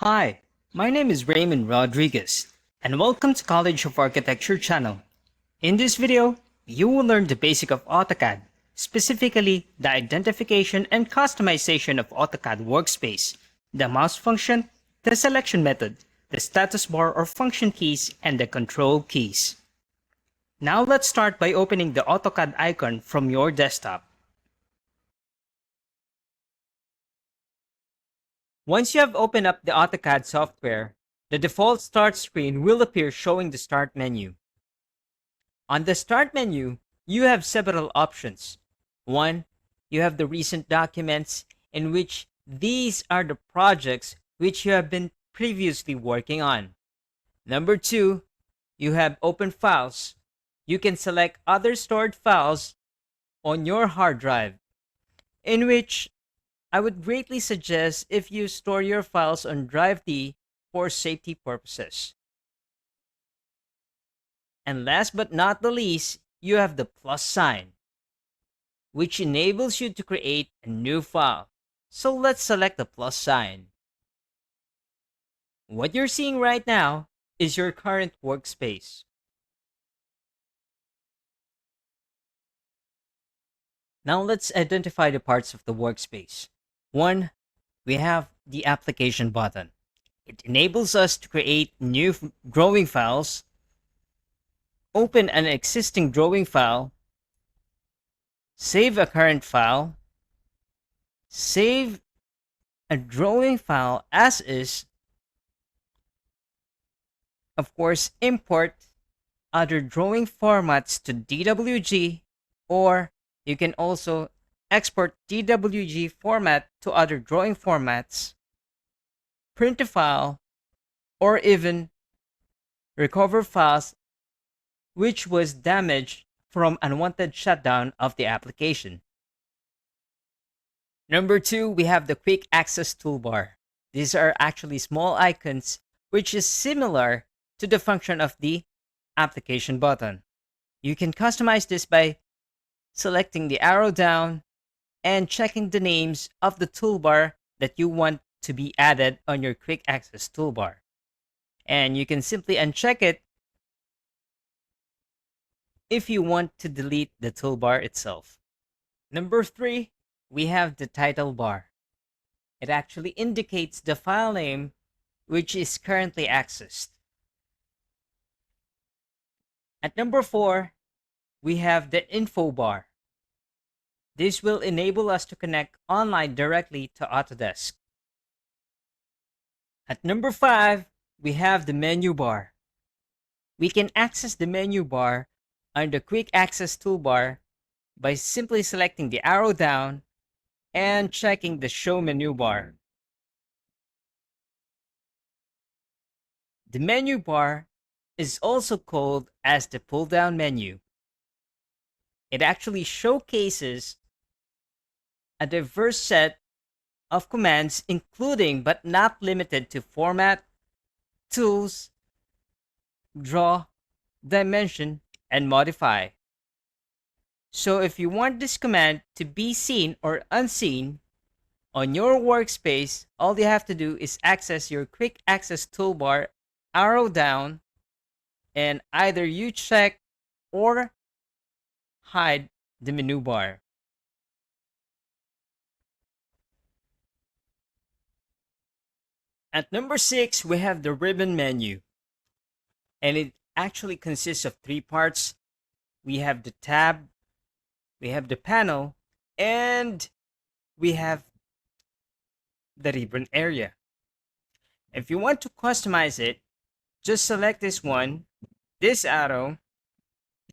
Hi, my name is Raymond Rodriguez, and welcome to College of Architecture channel. In this video, you will learn the basic of AutoCAD, specifically the identification and customization of AutoCAD workspace, the mouse function, the selection method, the status bar or function keys, and the control keys. Now let's start by opening the AutoCAD icon from your desktop. Once you have opened up the AutoCAD software, the default start screen will appear showing the start menu. On the start menu, you have several options. One, you have the recent documents, in which these are the projects which you have been previously working on. Number two, you have open files. You can select other stored files on your hard drive, in which I would greatly suggest if you store your files on Drive D for safety purposes. And last but not the least, you have the plus sign, which enables you to create a new file. So let's select the plus sign. What you're seeing right now is your current workspace. Now let's identify the parts of the workspace. One, we have the application button. It enables us to create new drawing files, open an existing drawing file, save a current file, save a drawing file as is, of course, import other drawing formats to DWG, or you can also export DWG format to other drawing formats, print a file, or even recover files which was damaged from unwanted shutdown of the application. Number two, we have the quick access toolbar. These are actually small icons which is similar to the function of the application button. You can customize this by selecting the arrow down and checking the names of the toolbar that you want to be added on your quick access toolbar. And you can simply uncheck it if you want to delete the toolbar itself. Number three, we have the title bar. It actually indicates the file name which is currently accessed. At number four, we have the info bar. This will enable us to connect online directly to Autodesk. At number five, we have the menu bar. We can access the menu bar on the quick access toolbar by simply selecting the arrow down and checking the show menu bar. The menu bar is also called as the pull down menu. It actually showcases a diverse set of commands, including but not limited to format, tools, draw, dimension, and modify. So if you want this command to be seen or unseen on your workspace, all you have to do is access your quick access toolbar, arrow down, and either you check or hide the menu bar. At number six, we have the ribbon menu. And it actually consists of three parts. We have the tab, we have the panel, and we have the ribbon area. If you want to customize it, just select this one, this arrow,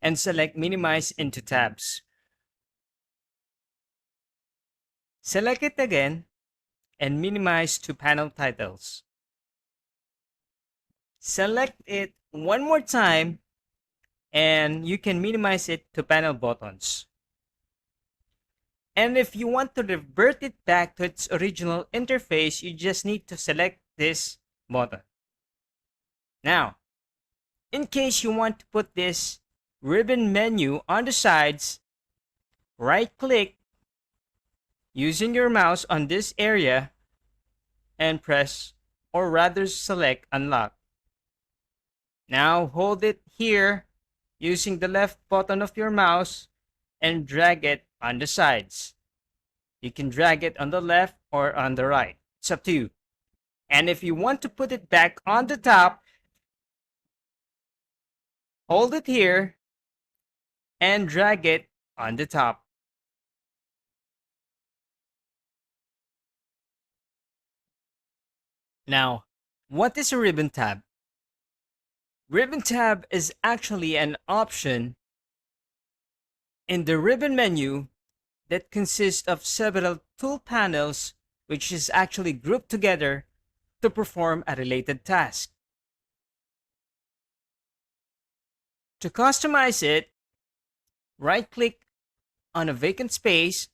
and select minimize into tabs. Select it again and minimize to panel titles. Select it one more time and you can minimize it to panel buttons. And if you want to revert it back to its original interface, you just need to select this button. Now, in case you want to put this ribbon menu on the sides, right-click using your mouse on this area and press or rather select unlock. Now hold it here using the left button of your mouse and drag it on the sides. You can drag it on the left or on the right. It's up to you. And if you want to put it back on the top, hold it here and drag it on the top. Now, what is a ribbon tab? Ribbon tab is actually an option in the ribbon menu that consists of several tool panels which is actually grouped together to perform a related task. To customize it, right-click on a vacant space,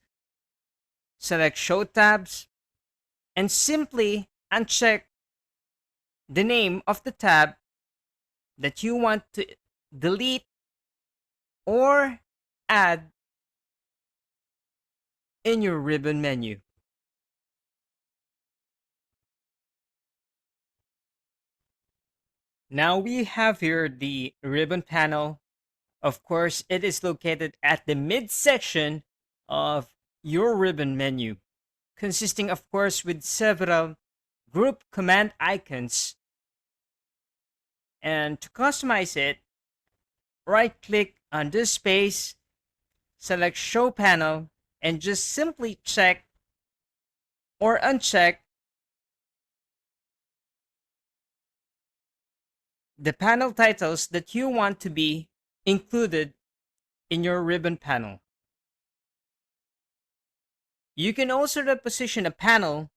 select Show Tabs, and simply uncheck the name of the tab that you want to delete or add in your ribbon menu. Now we have here the ribbon panel. Of course, it is located at the midsection of your ribbon menu, consisting of course with several group command icons. And to customize it, right-click on this space, select Show Panel, and just simply check or uncheck the panel titles that you want to be included in your ribbon panel. You can also reposition a panel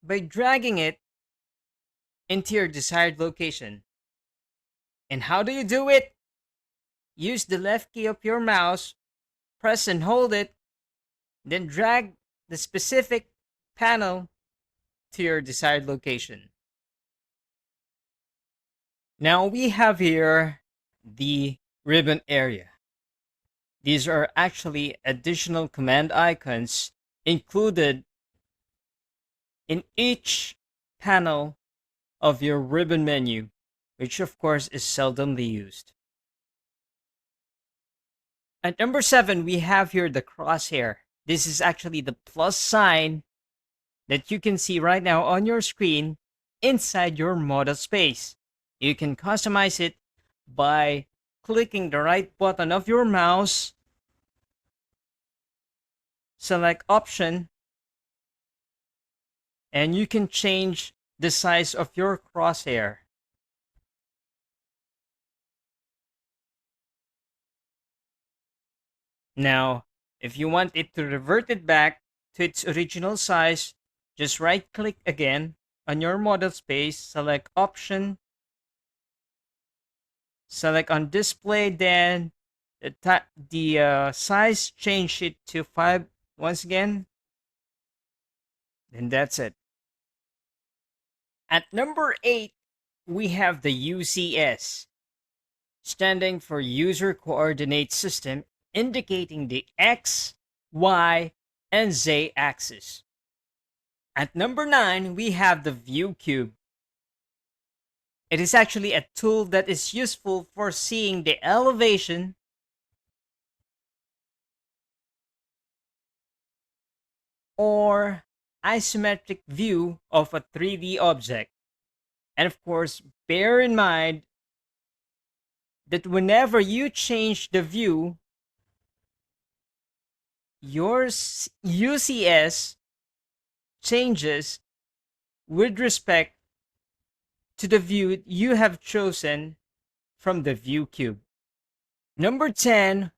by dragging it into your desired location. And how do you do it? Use the left key of your mouse, press and hold it, then drag the specific panel to your desired location. Now we have here the ribbon area. These are actually additional command icons included in each panel of your ribbon menu, which of course is seldomly used. At number 7, we have here the crosshair. This is actually the plus sign that you can see right now on your screen inside your model space. You can customize it by clicking the right button of your mouse, select Option, and you can change the size of your crosshair. Now, if you want it to revert it back to its original size, just right-click again on your model space, select Option, select on Display, then the size, change it to 5 once again, and that's it. At number 8, we have the UCS, standing for User Coordinate System, indicating the X, Y, and Z axis. At number 9, we have the View Cube. It is actually a tool that is useful for seeing the elevation, or isometric view of a 3D object. And of course, bear in mind that whenever you change the view, your UCS changes with respect to the view you have chosen from the View Cube. Number 10,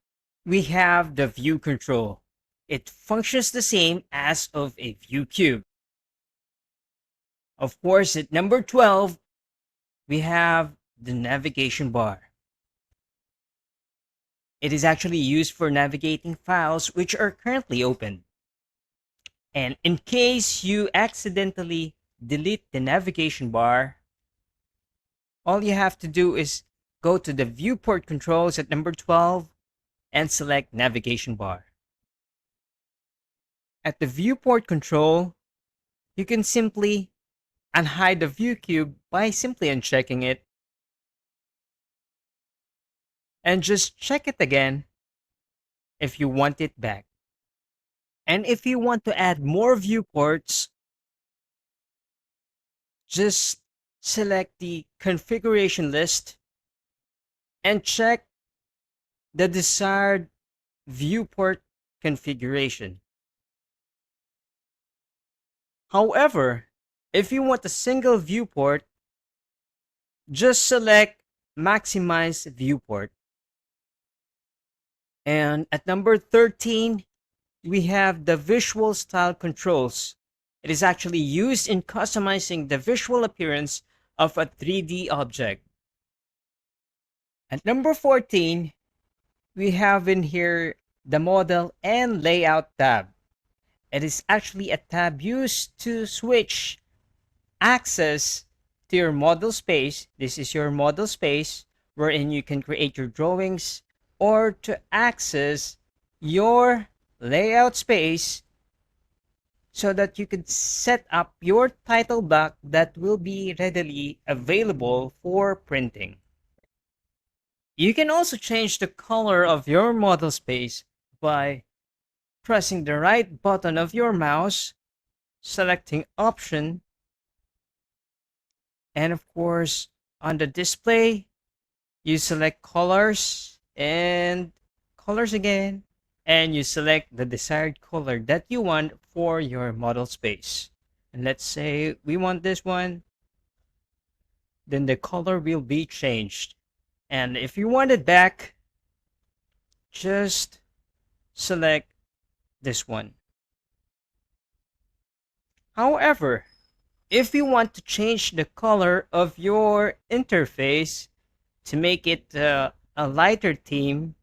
we have the View Control. It functions the same as of a View Cube. Of course, at number 12, we have the navigation bar. It is actually used for navigating files which are currently open. And in case you accidentally delete the navigation bar, all you have to do is go to the viewport controls at number 12 and select navigation bar. At the viewport control, you can simply unhide the view cube by simply unchecking it, and just check it again if you want it back. And if you want to add more viewports, just select the configuration list and check the desired viewport configuration. However, if you want a single viewport, just select maximize viewport. And at number 13, we have the visual style controls. It is actually used in customizing the visual appearance of a 3D object. At number 14, we have in here the model and layout tab. It is actually a tab used to switch access to your model space. This is your model space wherein you can create your drawings, or to access your layout space so that you can set up your title block that will be readily available for printing. You can also change the color of your model space by pressing the right button of your mouse, selecting option, and of course on the display you select colors and colors again, and you select the desired color that you want for your model space. And let's say we want this one, then the color will be changed. And if you want it back, just select this one. However, if you want to change the color of your interface to make it a lighter theme,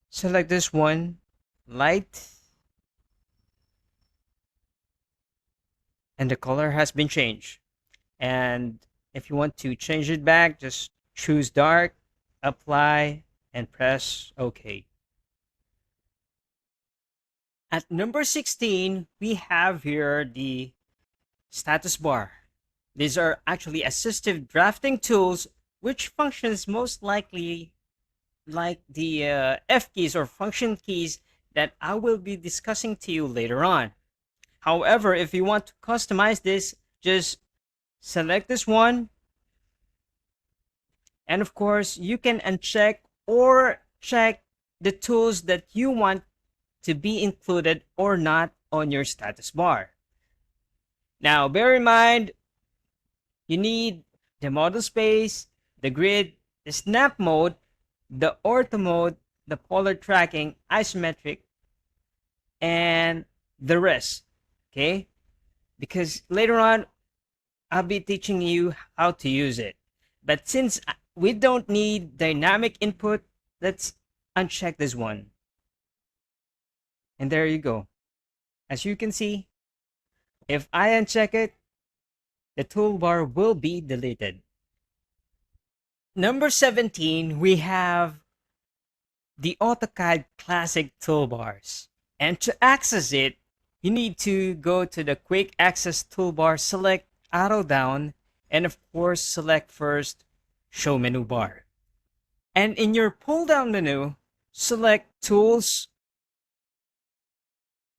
select this one, light, and the color has been changed. And if you want to change it back, just choose dark, apply, and press OK. At number 16, we have here the status bar. These are actually assistive drafting tools which functions most likely like the F keys or function keys that I will be discussing to you later on. However, if you want to customize this, just select this one. And of course, you can uncheck or check the tools that you want to be included or not on your status bar. Now, bear in mind, you need the model space, the grid, the snap mode, the ortho mode, the polar tracking, isometric, and the rest. Okay? Because later on, I'll be teaching you how to use it. But since we don't need dynamic input, let's uncheck this one. And there you go. As you can see, if I uncheck it, the toolbar will be deleted. Number 17, we have the AutoCAD Classic Toolbars. And to access it, you need to go to the Quick Access Toolbar, select Arrow Down, and of course, select first Show Menu Bar. And in your pull-down menu, select Tools,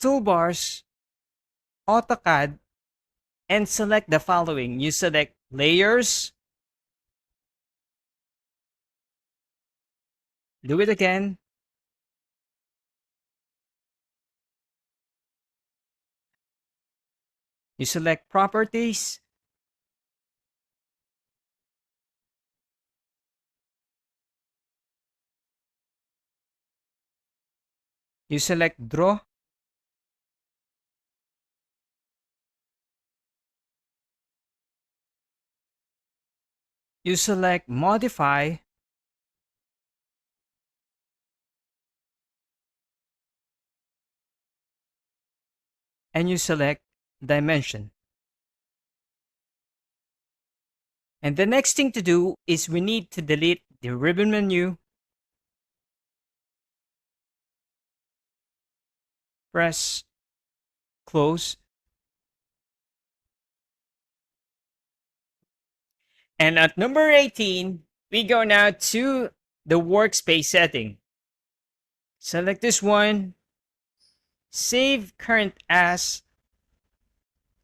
Toolbars, AutoCAD, and select the following. You select Layers. Do it again. You select Properties. You select Draw. You select Modify. And you select Dimension. And the next thing to do is we need to delete the ribbon menu. Press Close. And at number 18, we go now to the workspace setting. Select this one, save current as,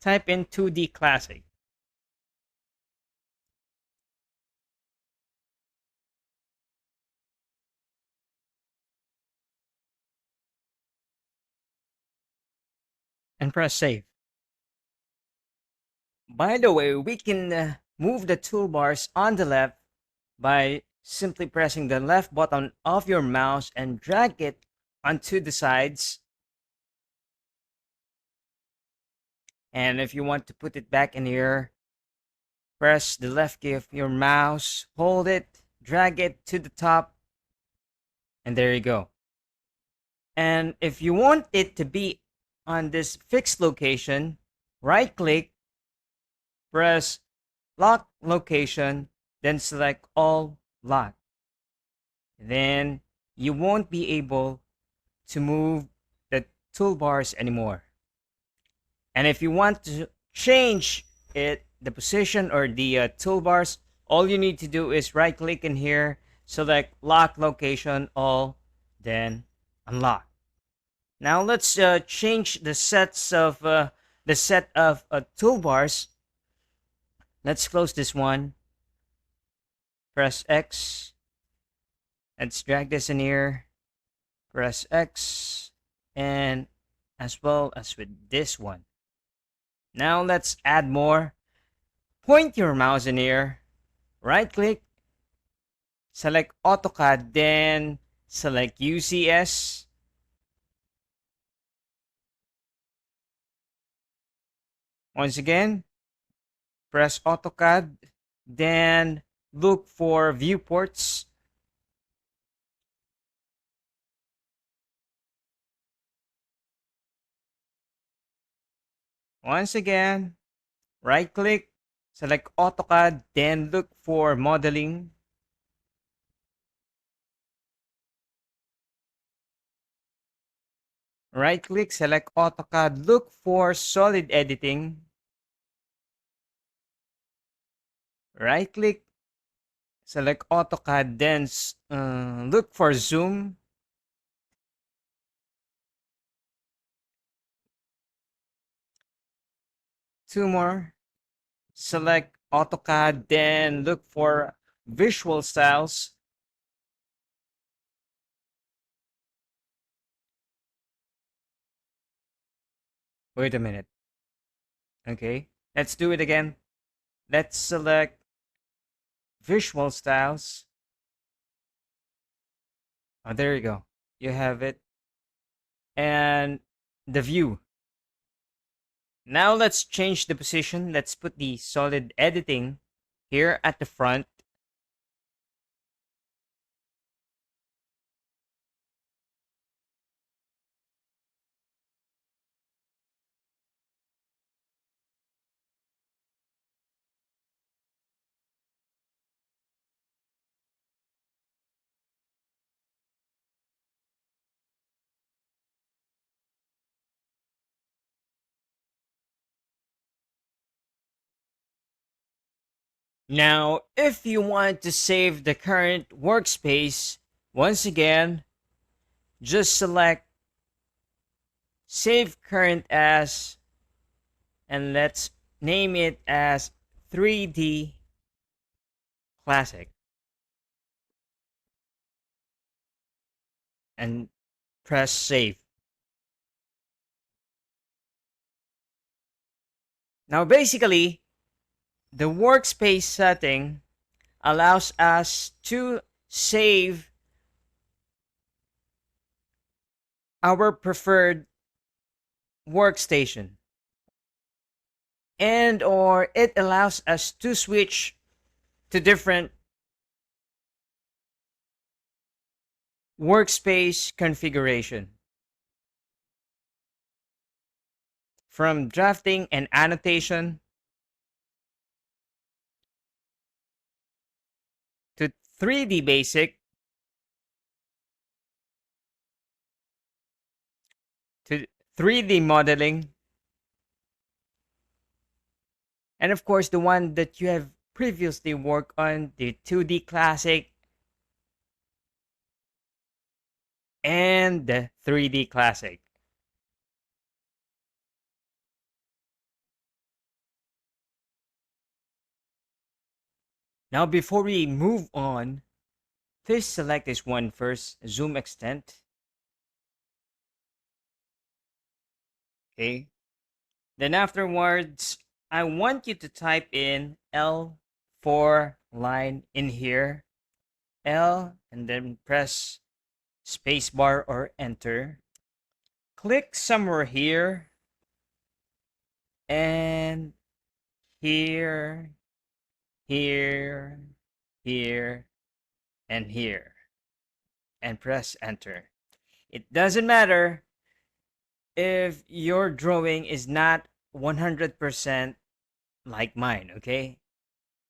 type in 2D Classic. And press save. By the way, we can move the toolbars on the left by simply pressing the left button of your mouse and drag it onto the sides. And if you want to put it back in here, press the left key of your mouse, hold it, drag it to the top, and there you go. And if you want it to be on this fixed location, right click, press lock location, then select all lock. Then you won't be able to move the toolbars anymore. And if you want to change it, the position or the toolbars, all you need to do is right click in here, select lock location all, then unlock. Now let's change the set of toolbars. Let's close this one. Press X. Let's drag this in here. Press X, and as well as with this one. Now let's add more. Point your mouse in here. Right click. Select AutoCAD, then select UCS. Once again, press AutoCAD, then look for viewports. Once again, right click, select AutoCAD, then look for modeling. Right click, select AutoCAD, look for solid editing. Right click, select AutoCAD, then look for zoom. Two more. Select AutoCAD, then look for visual styles. Wait a minute. Okay, let's do it again. Let's select visual styles. Oh, there you go. You have it. And the view. Now let's change the position. Let's put the solid editing here at the front. Now, if you want to save the current workspace, once again, just select Save Current As, and let's name it as 3D Classic. And press Save. Now, basically, the workspace setting allows us to save our preferred workstation, and or it allows us to switch to different workspace configuration, from drafting and annotation to 3D basic to 3D modeling, and of course the one that you have previously worked on the 2D Classic and the 3D Classic. Now, before we move on, please select this one first, zoom extent. Okay. Then afterwards, I want you to type in L4 line in here, L, and then press spacebar or enter. Click somewhere here, and here, here, here, and here, and press enter. It doesn't matter if your drawing is not 100% like mine, okay?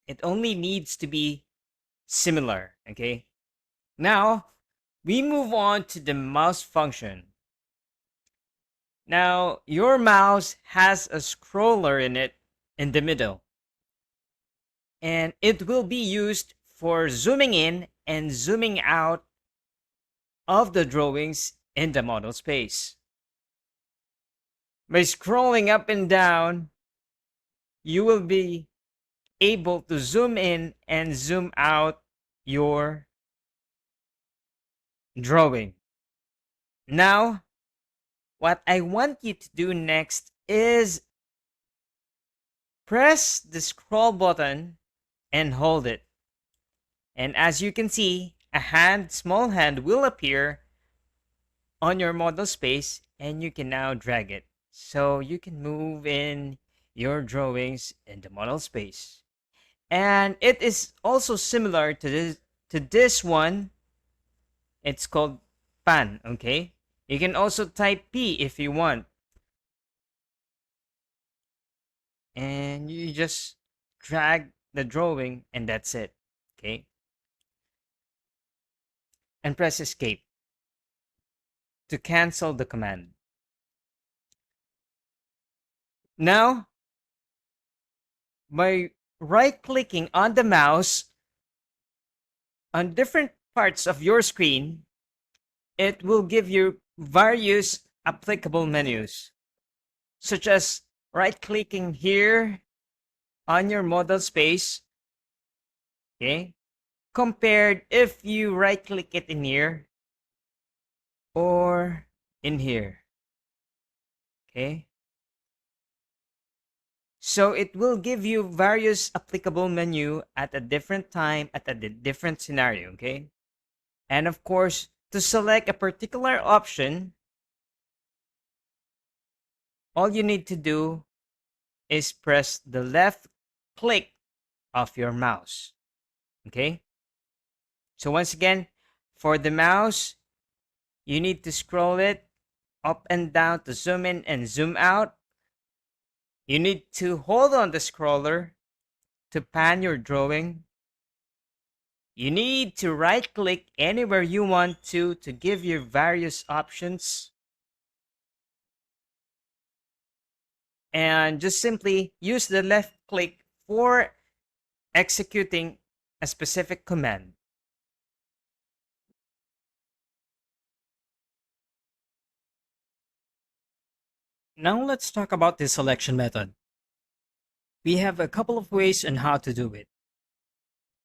It only needs to be similar, okay? Now, we move on to the mouse function. Now, your mouse has a scroller in it in the middle, and it will be used for zooming in and zooming out of the drawings in the model space. By scrolling up and down, you will be able to zoom in and zoom out your drawing. Now, what I want you to do next is press the scroll button and hold it. And as you can see, a small hand will appear on your model space, and you can now drag it. So you can move in your drawings in the model space. And it is also similar to this one. It's called pan, okay? You can also type P if you want. And you just drag the drawing and that's it, okay? And press escape to cancel the command. Now, by right-clicking on the mouse on different parts of your screen, it will give you various applicable menus, such as right-clicking here on your model space, okay, compared if you right-click it in here or in here, okay. So it will give you various applicable menu at a different time, at a different scenario, okay? And of course, to select a particular option, all you need to do is press the left click of your mouse, okay? So once again, for the mouse, you need to scroll it up and down to zoom in and zoom out. You need to hold on the scroller to pan your drawing. You need to right click anywhere you want to give you various options. And just simply use the left click for executing a specific command. Now let's talk about the selection method. We have a couple of ways on how to do it.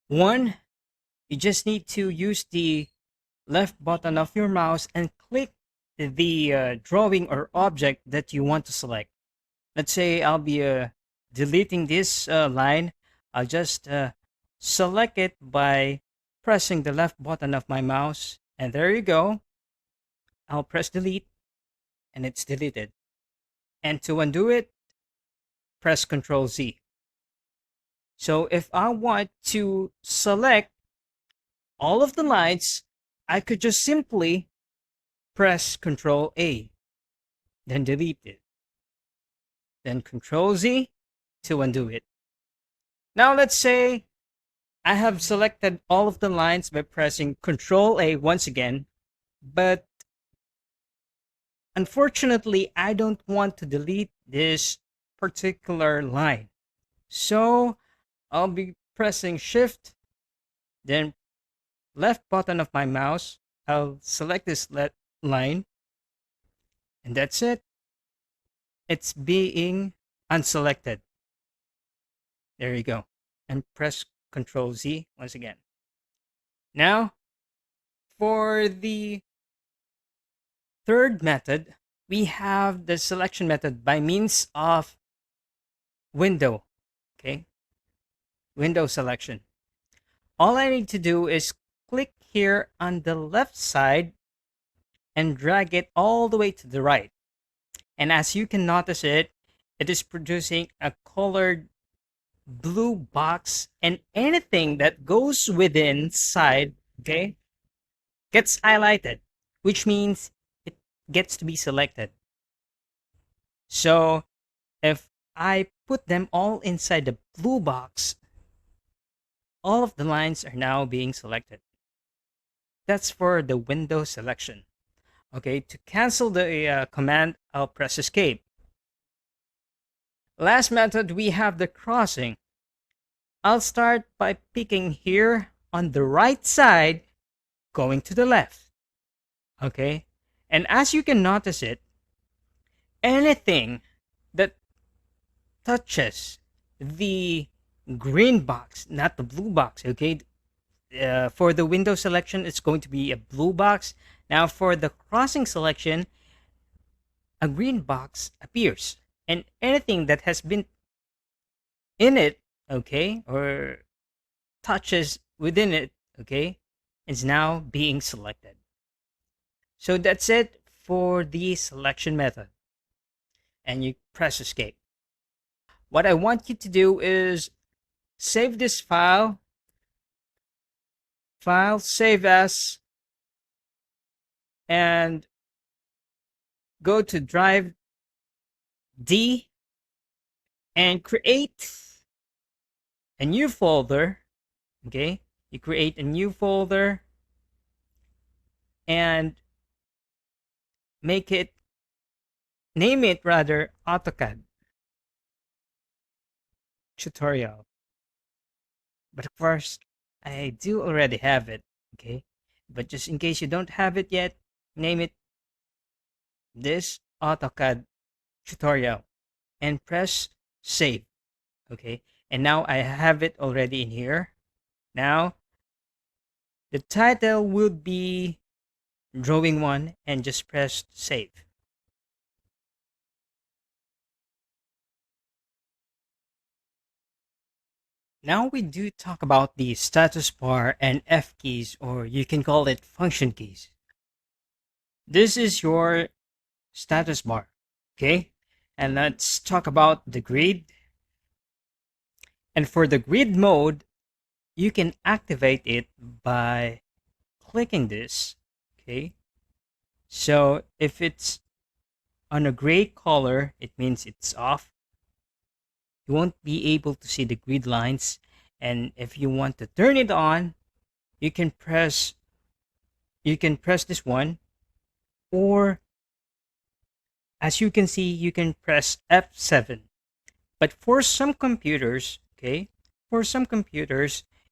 One, you just need to use the left button of your mouse and click the drawing or object that you want to select. Let's say I'll be deleting this line. I'll just select it by pressing the left button of my mouse, and there you go. I'll press delete and it's deleted. And to undo it, press Ctrl Z. So if I want to select all of the lines, I could just simply press Ctrl A, then delete it. Then Ctrl Z to undo it. Now let's say I have selected all of the lines by pressing Ctrl A once again, but unfortunately, I don't want to delete this particular line. So I'll be pressing Shift, then left button of my mouse, I'll select this line, and that's it. It's being unselected. There you go. And press Control Z once again. Now, for the third method, we have the selection method by means of window. Okay, window selection. All I need to do is click here on the left side and drag it all the way to the right. And as you can notice it is producing a colored blue box, and anything that goes within inside, okay, gets highlighted, which means it gets to be selected. So if I put them all inside the blue box, all of the lines are now being selected. That's for the window selection. Okay, to cancel the command, I'll press Escape. Last method, we have the crossing. I'll start by picking here on the right side, going to the left. Okay, and as you can notice it, anything that touches the green box, not the blue box, okay? For the window selection, it's going to be a blue box. Now for the crossing selection, a green box appears. And anything that has been in it, okay, or touches within it, okay, is now being selected. So that's it for the selection method. And you press Escape. What I want you to do is save this file, save as, and go to Drive D and create a new folder. Okay, you create a new folder and name it rather AutoCAD tutorial. But of course, I do already have it, okay? But just in case you don't have it yet, name it this AutoCAD tutorial and press save, okay? And now I have it already in here. Now, the title would be Drawing 1 and just press save. Now we do talk about the status bar and F keys, or you can call it function keys. This is your status bar, okay? And let's talk about the grid. And for the grid mode, you can activate it by clicking this, okay? So if it's on a gray color, it means it's off. You won't be able to see the grid lines. And if you want to turn it on, you can press this one, or as you can see, you can press F7. But for some computers, okay,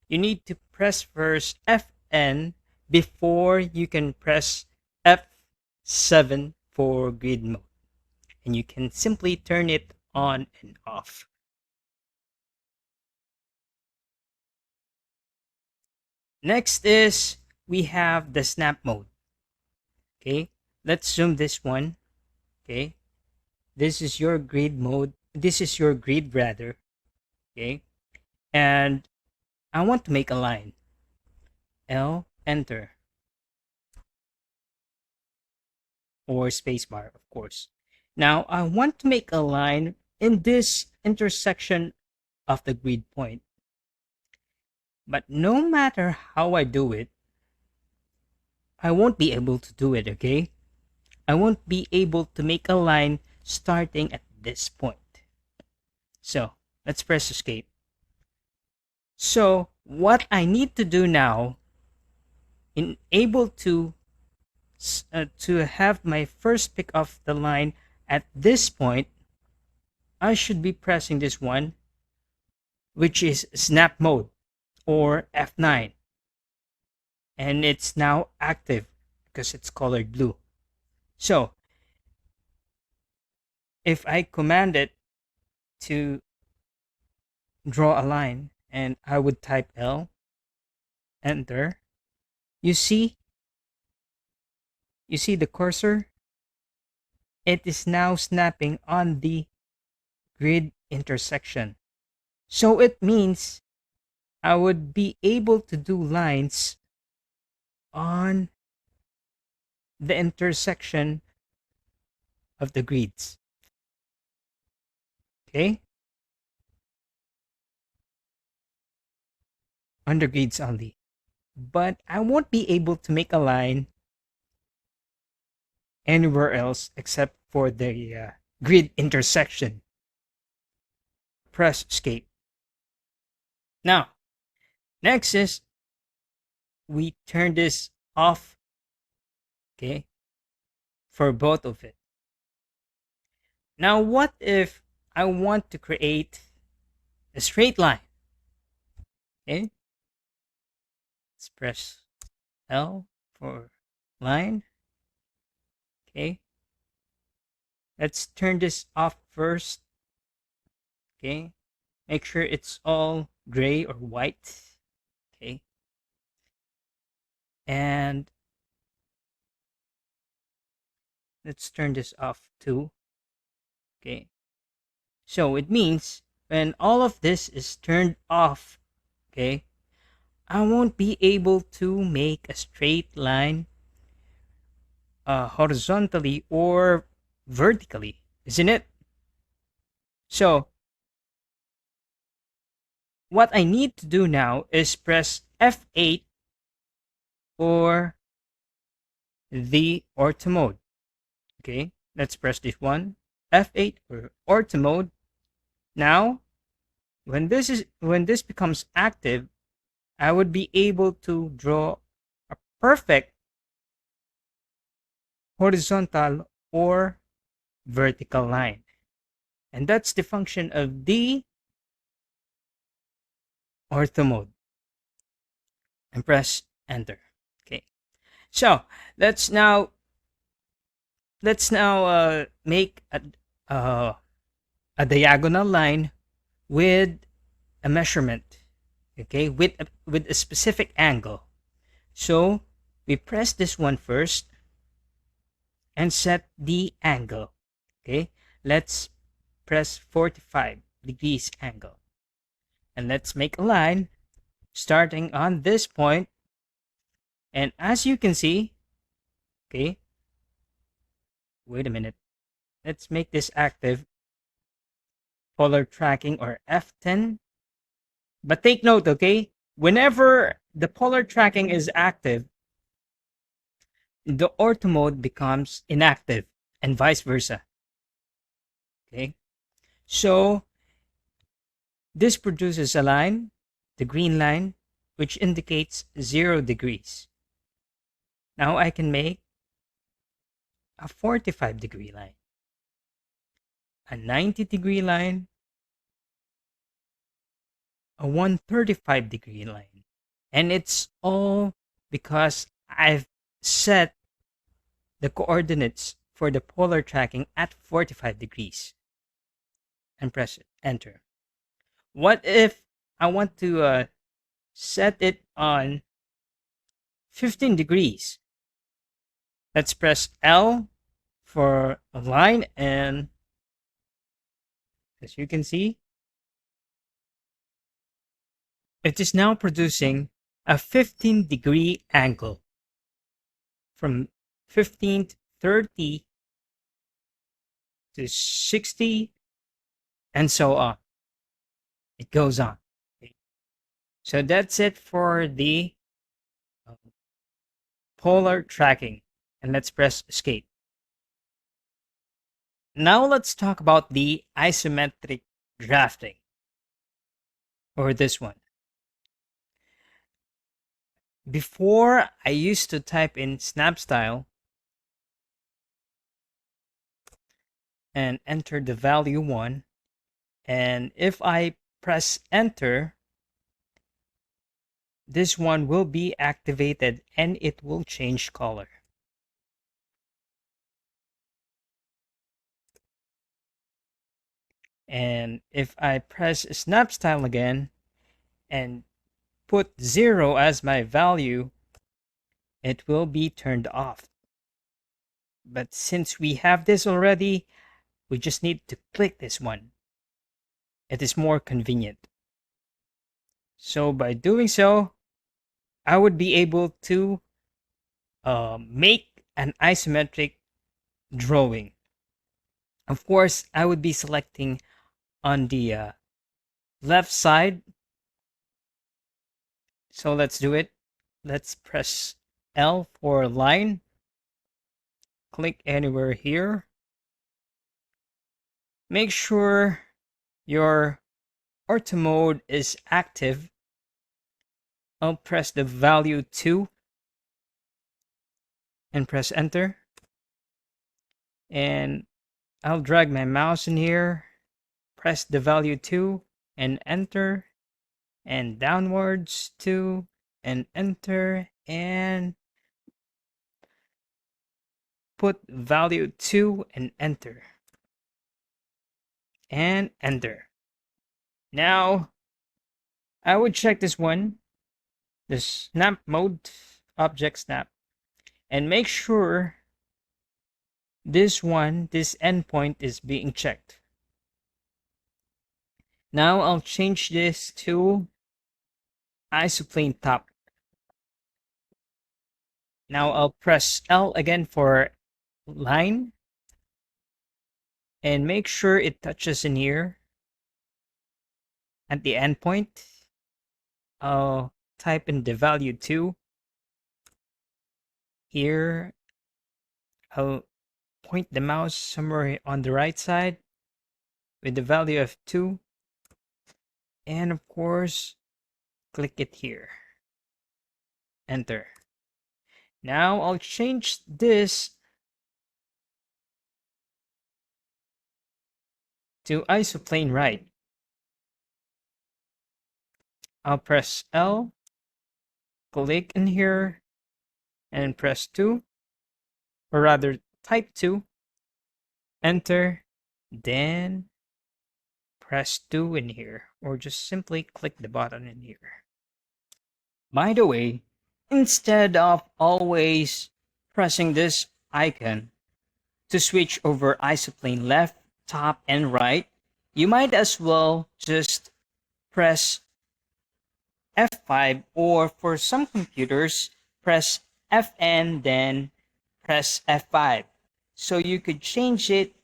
you need to press first Fn before you can press F7 for grid mode. And you can simply turn it on and off. Next is we have the snap mode. Okay, let's zoom this one. Okay, this is your grid mode. This is your grid rather. Okay, and I want to make a line. L, enter, or spacebar, of course. Now I want to make a line in this intersection of the grid point. But no matter how I do it, I won't be able to do it, okay? I won't be able to make a line starting at this point. So let's press escape. So what I need to do now, in able to have my first pick of the line at this point, I should be pressing this one, which is snap mode. or F9. And it's now active because it's colored blue. So if I command it to draw a line and I would type L, enter, you see the cursor? It is now snapping on the grid intersection. So it means I would be able to do lines on the intersection of the grids. Okay? On the grids only. But I won't be able to make a line anywhere else except for the grid intersection. Press escape. Now, next is we turn this off, okay, for both of it. Now, what if I want to create a straight line? Okay, let's press L for line. Okay, let's turn this off first. Okay, make sure it's all gray or white. Okay, and let's turn this off too. Okay, so it means when all of this is turned off, okay, I won't be able to make a straight line horizontally or vertically, isn't it? So what I need to do now is press F8 or the ortho mode. Okay, let's press this one, F8 or ortho mode. Now, when this becomes active, I would be able to draw a perfect horizontal or vertical line. And that's the function of the ortho mode. And press enter. Okay. So let's now make a diagonal line with a measurement. Okay, with a specific angle. So we press this one first and set the angle. Okay, let's press 45 degrees angle. And let's make a line starting on this point. And as you can see, okay, wait a minute. Let's make this active. Polar tracking or F10. But take note, okay, whenever the polar tracking is active, the ortho mode becomes inactive and vice versa. Okay, so this produces a line, the green line, which indicates 0 degrees. Now I can make a 45-degree line, a 90-degree line, a 135-degree line. And it's all because I've set the coordinates for the polar tracking at 45 degrees and press enter. What if I want to set it on 15 degrees? Let's press L for a line, and as you can see, it is now producing a 15-degree angle from 15 to 30 to 60 and so on. It goes on. Okay. So that's it for the polar tracking, and let's press escape. Now let's talk about the isometric drafting, or this one. Before, I used to type in snap style and enter the value 1, and if I press enter, this one will be activated and it will change color. And if I press snap style again and put 0 as my value, it will be turned off. But since we have this already, we just need to click this one. It is more convenient. So by doing so, I would be able to make an isometric drawing. Of course, I would be selecting on the left side. So let's do it. Let's press L for line. Click anywhere here. Make sure your ortho mode is active. I'll press the value 2 and press enter. And I'll drag my mouse in here, press the value 2 and enter, and downwards 2 and enter, and put value 2 and enter. And enter. Now, I would check this one, the snap mode, object snap, and make sure this endpoint is being checked. Now I'll change this to isoplane top. Now I'll press L again for line and make sure it touches in here at the endpoint. I'll type in the value 2 here. I'll point the mouse somewhere on the right side with the value of 2, and of course click it here. Enter. Now I'll change this to isoplane right. I'll press L, click in here, and press 2, or rather type 2, enter, then press 2 in here, or just simply click the button in here. By the way, instead of always pressing this icon to switch over isoplane left, top, and right, you might as well just press F5, or for some computers, press Fn, then press F5. So you could change it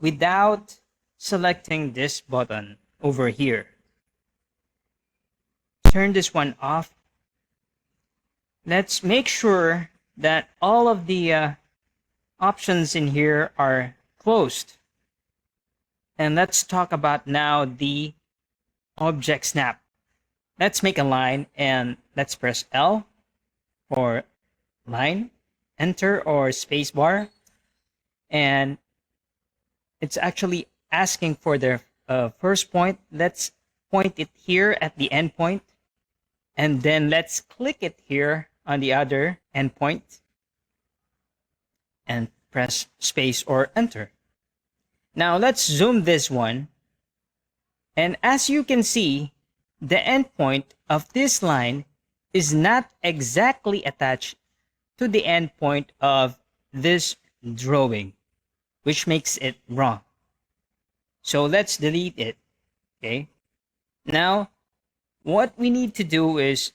without selecting this button over here. Turn this one off. Let's make sure that all of the options in here are closed. And let's talk about now the object snap. Let's make a line and let's press L for line, enter or space bar. And it's actually asking for the first point. Let's point it here at the end point. And then let's click it here on the other endpoint and press space or enter. Now let's zoom this one. And as you can see, the endpoint of this line is not exactly attached to the endpoint of this drawing, which makes it wrong. So let's delete it. Okay. Now, what we need to do is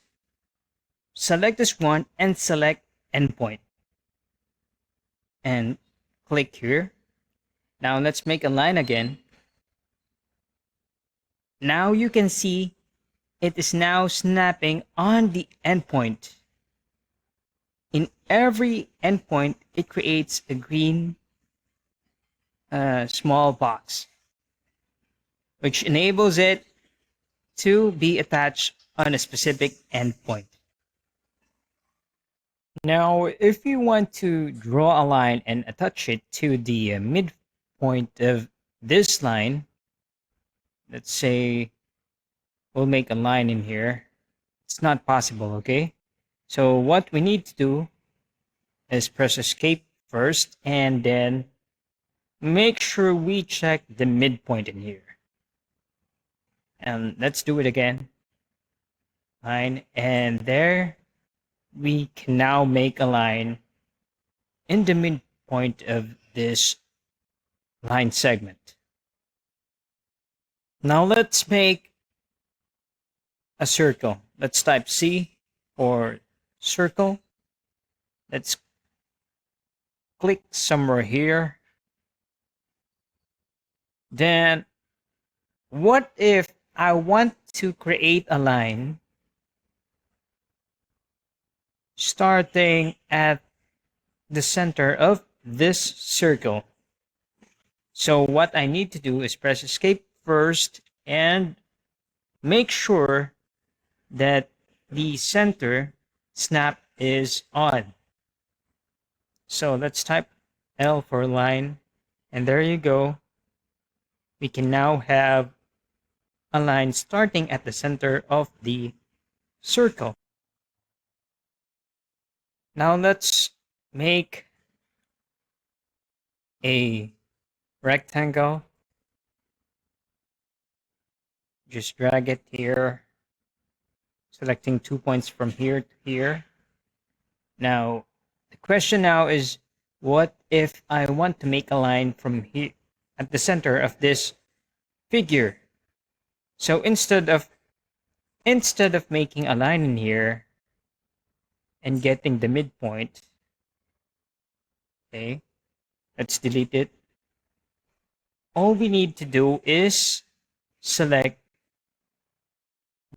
select this one and select endpoint. And click here. Now let's make a line again. Now you can see it is now snapping on the endpoint. In every endpoint, it creates a green small box, which enables it to be attached on a specific endpoint. Now, if you want to draw a line and attach it to the midpoint of this line, let's say we'll make a line in here It's not possible, okay? So what we need to do is press escape first and then make sure we check the midpoint in here. And let's do it again. Line, and there we can now make a line in the midpoint of this line segment. Now let's make a circle. Let's type C for circle. Let's click somewhere here. Then what if I want to create a line starting at the center of this circle? So what I need to do is press escape first and make sure that the center snap is on. So let's type L for line, and there you go. We can now have a line starting at the center of the circle. Now let's make a rectangle. Just drag it here, selecting 2 points from here to here. Now, the question now is, what if I want to make a line from here at the center of this figure? So instead of making a line in here and getting the midpoint, okay, let's delete it. All we need to do is select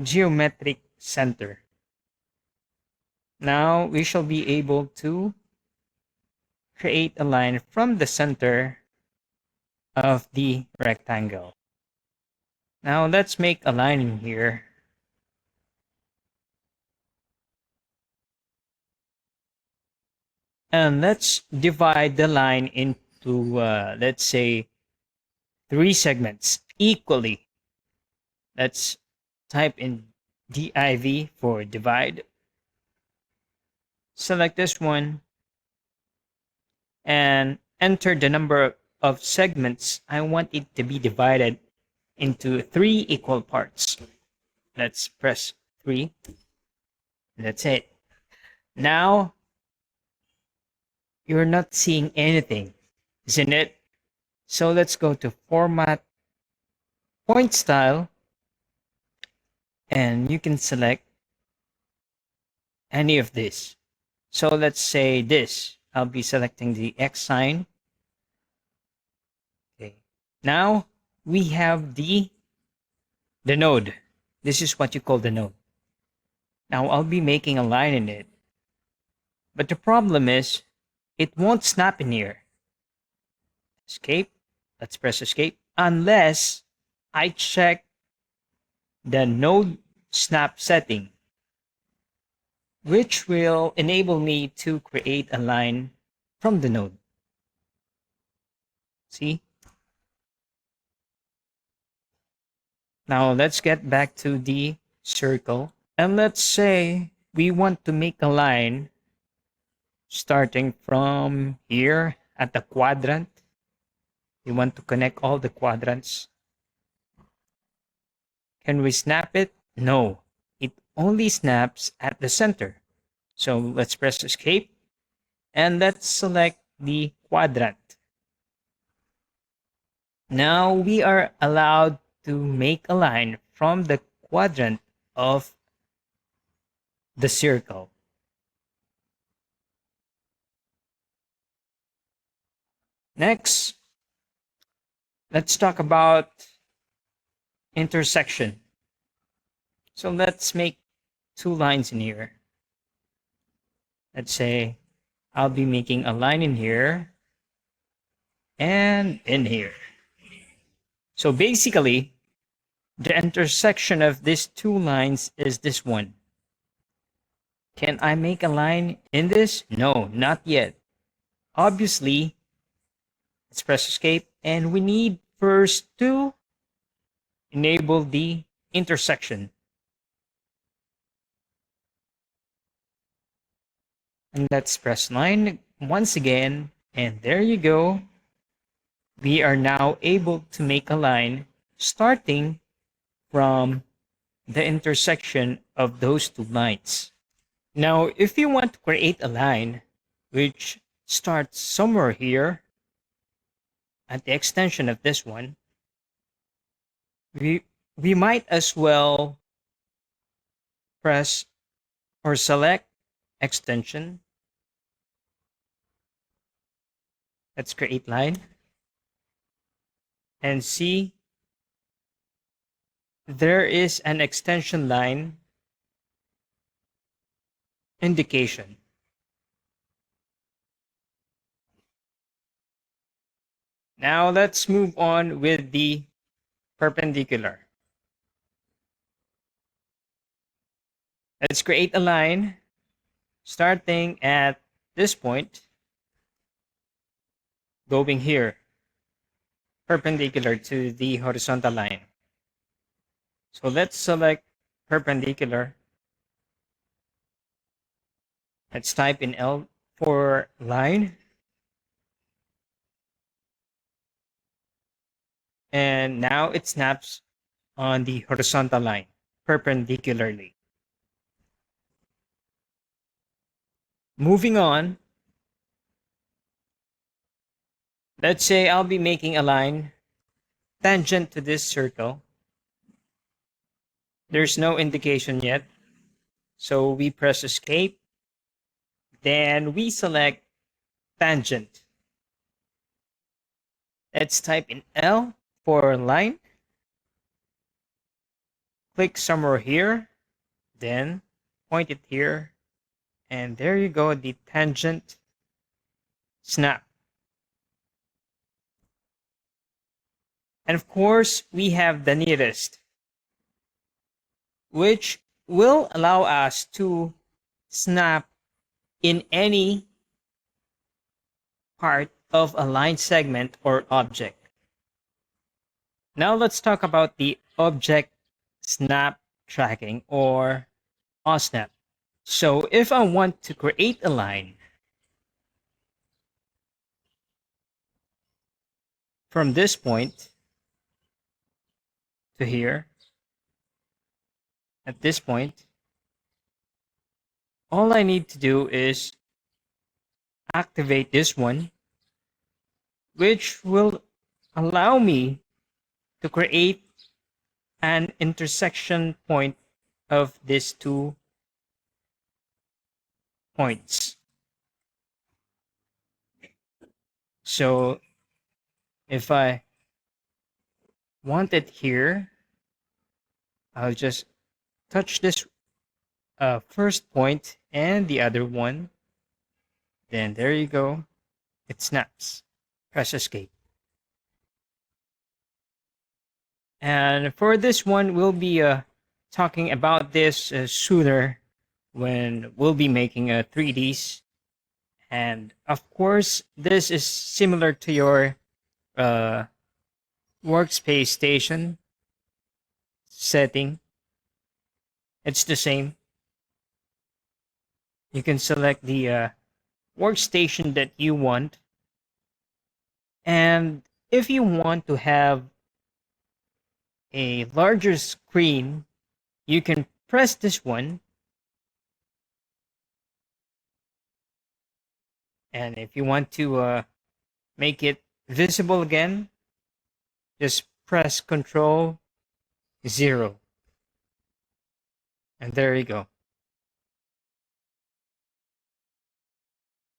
geometric center. Now we shall be able to create a line from the center of the rectangle. Now let's make a line in here. And let's divide the line into, let's say, 3 segments equally. Let's type in div for divide. Select this one and enter the number of segments I want it to be divided into 3 equal parts. Let's press 3. That's it. Now you're not seeing anything, isn't it? So let's go to Format, Point Style, and you can select any of this. So let's say this. I'll be selecting the X sign. Okay. Now we have the node. This is what you call the node. Now I'll be making a line in it. But the problem is, it won't snap in here. Escape. Let's press escape. Unless I check the node snap setting, which will enable me to create a line from the node. See? Now let's get back to the circle. And let's say we want to make a line starting from here at the quadrant. We want to connect all the quadrants. Can we snap it? No. It only snaps at the center. So let's press escape and let's select the quadrant. Now we are allowed to make a line from the quadrant of the circle. Next, let's talk about intersection. So let's make 2 lines in here. Let's say I'll be making a line in here and in here. So basically, the intersection of these 2 lines is this one. Can I make a line in this? No, not yet. Obviously, let's press escape, and we need first to enable the intersection. Let's press line once again, and there you go. We are now able to make a line starting from the intersection of those two lines. Now, if you want to create a line which starts somewhere here at the extension of this one, we might as well press or select extension. Let's create line and see there is an extension line indication. Now let's move on with the perpendicular. Let's create a line starting at this point, going here, perpendicular to the horizontal line. So let's select perpendicular. Let's type in L for line. And now it snaps on the horizontal line perpendicularly. Moving on, let's say I'll be making a line tangent to this circle. There's no indication yet, so we press escape. Then we select tangent. Let's type in L for line. Click somewhere here, then point it here, and there you go, the tangent snap. And of course, we have the nearest, which will allow us to snap in any part of a line segment or object. Now let's talk about the object snap tracking or OSNAP. So if I want to create a line from this point to here, at this point, all I need to do is activate this one, which will allow me to create an intersection point of these 2 points. So if I want it here, I'll just touch this first point and the other one. Then there you go. It snaps. Press escape. And for this one, we'll be talking about this sooner when we'll be making 3Ds. And of course, this is similar to your workspace station setting. It's the same. You can select the workstation that you want. And if you want to have a larger screen, you can press this one. And if you want to make it visible again, just press Control 0. And there you go.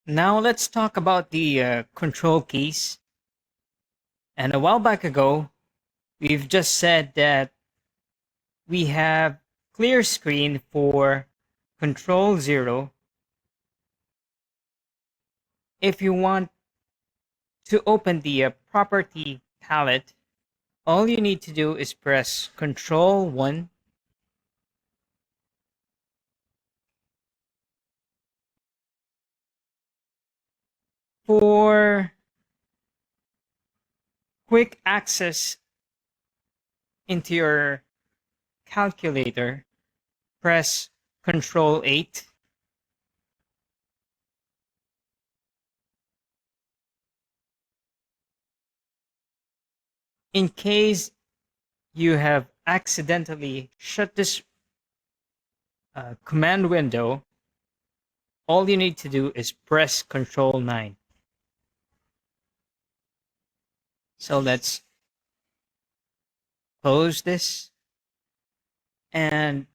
Now let's talk about the control keys. And a while back ago, we've just said that we have clear screen for Control 0. If you want to open the property palette, all you need to do is press Control 1. For quick access into your calculator, press Control 8. in case you have accidentally shut this command window, all you need to do is press Control 9. So let's close this. And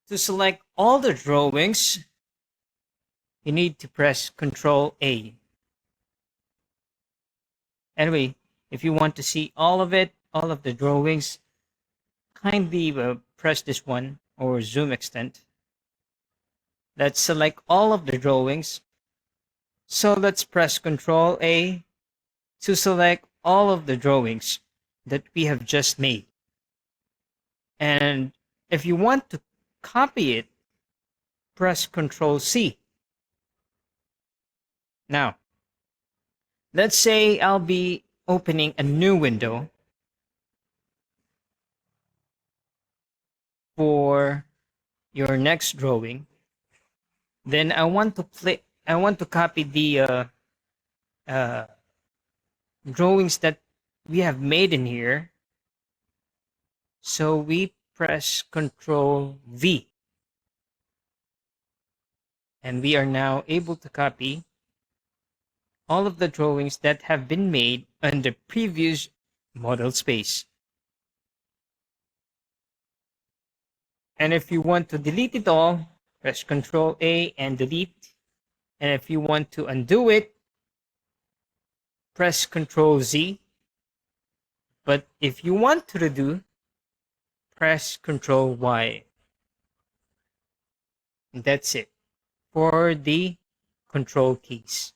to select all the drawings, you need to press Control A. Anyway, if you want to see all of it, all of the drawings, kindly press this one or zoom extent. Let's select all of the drawings. So let's press Control A to select all of the drawings that we have just made. And if you want to copy it, press Control C. Now, let's say I'll be opening a new window for your next drawing. Then I want to copy the uh, drawings that we have made in here. So we press Control V. And we are now able to copy all of the drawings that have been made on the previous model space. And if you want to delete it all, press Control A and delete. And if you want to undo it, press Control Z. But if you want to redo, press Control Y. And that's it for the control keys.